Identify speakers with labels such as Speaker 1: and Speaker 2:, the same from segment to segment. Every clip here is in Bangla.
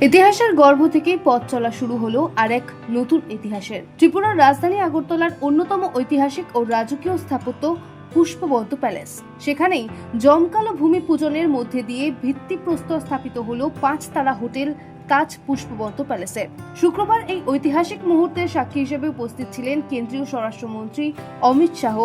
Speaker 1: ইতিহাসের গর্ভ থেকেই পথ চলা শুরু হলো আরেক নতুন ইতিহাসের। ত্রিপুরার রাজধানী আগরতলার অন্যতম ঐতিহাসিক ও রাজকীয় স্থাপত্য পুষ্পবন্ত প্যালেস। সেখানেই জমকালো ভূমি পূজনের মধ্যে দিয়ে ভিত্তিপ্রস্তর স্থাপিত হলো 5 তারা হোটেল তাজ পুষ্পবন্ত প্যালেসে। শুক্রবার এই ঐতিহাসিক মুহূর্তের সাক্ষী হিসেবে উপস্থিত ছিলেন কেন্দ্রীয় স্বরাষ্ট্রমন্ত্রী অমিত শাহ,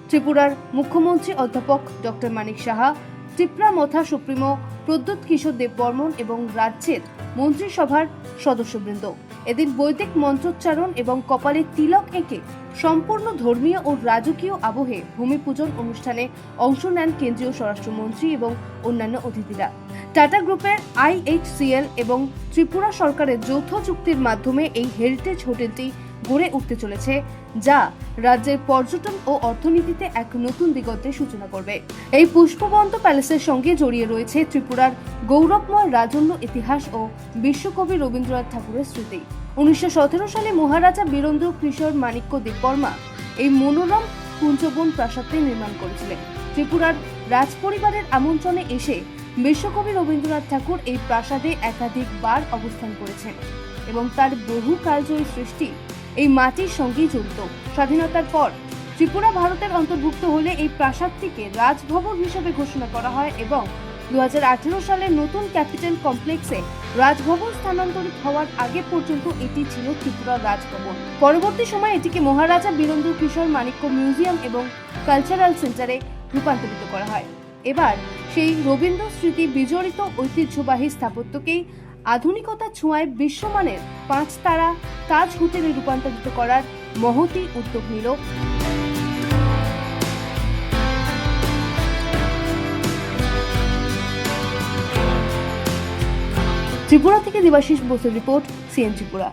Speaker 1: ত্রিপুরার মুখ্যমন্ত্রী অধ্যাপক ডক্টর মানিক সাহা, ত্রিপুরা মথা সুপ্রিমো প্রদ্যুৎ কিশোর দেববর্মন এবং রাজ্যের মন্ত্রিসভার সদস্যবৃন্দ। এদিন বৈদিক মন্ত্রোচ্চারণ এবং কপালে তিলক এঁকে সম্পূর্ণ ধর্মীয় ও রাজকীয় আবহে ভূমি পূজন অনুষ্ঠানে অংশ নেন কেন্দ্রীয় স্বরাষ্ট্রমন্ত্রী এবং অন্যান্য অতিথিরা। টাটা গ্রুপের IHCL এবং ত্রিপুরা সরকারের যৌথ চুক্তির মাধ্যমে এই হেরিটেজ হোটেলটি গড়ে উঠতে চলেছে, যা রাজ্যের পর্যটন ও অর্থনীতিতে এক নতুন দিগন্তের সূচনা করবে। এই পুষ্পবন্ত প্যালেসের সঙ্গে জড়িয়ে রয়েছে ত্রিপুরার গৌরবময় রাজন্য ইতিহাস ও বিশ্বকবি রবীন্দ্রনাথ ঠাকুরের স্মৃতি। 1917 সালে মহারাজা বীরেন্দ্র কিশোর মাণিক্য দেববর্মা এই মনোরম কুঞ্জবন প্রাসাদটি নির্মাণ করেছিলেন। ত্রিপুরার রাজপরিবারের আমন্ত্রণে এসে বিশ্বকবি রবীন্দ্রনাথ ঠাকুর এই প্রাসাদে একাধিকবার অবস্থান করেছেন এবং তার বহু কালজয়ী সৃষ্টি এই মাটির সঙ্গেই জড়িত। স্বাধীনতার পর ত্রিপুরা ভারতের অন্তর্ভুক্ত হলে এই প্রাসাদটিকে রাজভবন হিসেবে ঘোষণা করা হয় এবং 2018 সালে নতুন ক্যাপিটাল কমপ্লেক্সে রাজভবন স্থানান্তরিত হওয়ার আগে পর্যন্ত এটি ছিল ত্রিপুরা রাজভবন। পরবর্তী সময়ে এটিকে মহারাজা বীরেন্দ্র কিশোর মাণিক্য মিউজিয়াম এবং কালচারাল সেন্টারে রূপান্তরিত করা হয়। এবার সেই রবীন্দ্র স্মৃতি বিজড়িত ঐতিহ্যবাহী স্থাপত্যকেই আধুনিকতার ছোঁয়ায় বিশ্বমানের 5 তারা তাজ হোটেলে রূপান্তরিত করার মহতী উদ্যোগ নিল ত্রিপুরা থেকে। দেবাশিস বোসের রিপোর্ট, CN ত্রিপুরা।